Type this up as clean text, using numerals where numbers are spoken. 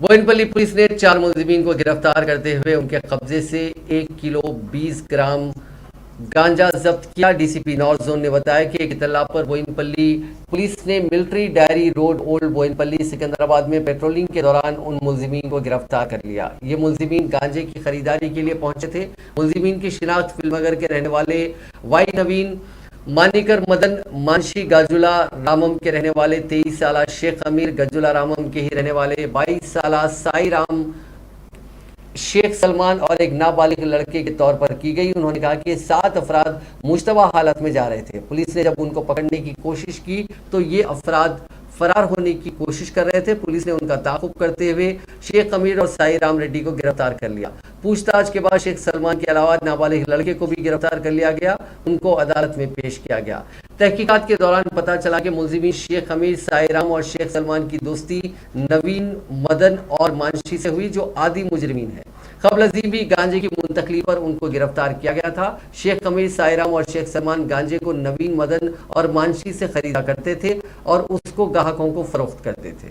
بوئنپلی police نے 4 ملزمین کو گرفتار کرتے ہوئے ان کے قبضے سے 1 کلو 20 گرام گانجا ضبط کیا۔ D C P north zone نے بتایا کہ ایک اطلاع پر بوئنپلی پولیس نے military dairy road old Bowenpally Secunderabad میں پیٹرولنگ کے دوران ان ملزمین کو گرفتار کر لیا۔ یہ ملزمین گانجے کی خریداری کے لیے پہنچے تھے۔ ملزمین کی شناخت فلم نگر کے رہنے والے وائی نوین، مانیکر مدن، مانشی گاجولا رامم کے رہنے والے 23 سالہ شیخ امیر، گجولا رامم کے ہی رہنے والے 22 سالہ سائی رام، شیخ سلمان اور ایک نابالغ لڑکے کے طور پر کی گئی۔ انہوں نے کہا کہ یہ 7 افراد مشتبہ حالت میں جا رہے تھے۔ پولیس نے جب ان کو پکڑنے کی کوشش کی تو یہ افراد فرار ہونے کی کوشش کر رہے تھے۔ پولیس نے ان کا تعاقب کرتے ہوئے شیخ امیر اور سائی رام ریڈی کو گرفتار کر لیا۔ پوچھ تاچھ کے بعد شیخ سلمان کے علاوہ نابالغ لڑکے کو بھی گرفتار کر لیا گیا، ان کو عدالت میں پیش کیا گیا۔ تحقیقات کے دوران پتہ چلا کہ ملزمین شیخ امیر، سائی رام اور شیخ سلمان کی دوستی نوین، مدن اور مانشی سے ہوئی، جو عادی مجرمین ہیں۔ قبل ازیں بھی گانجے کی منتقلی پر ان کو گرفتار کیا گیا تھا۔ شیخ امیر، سائی رام اور شیخ سلمان گانجے کو نوین، مدن اور مانشی سے خریدا کرتے تھے اور اس کو گاہکوں کو فروخت کرتے تھے۔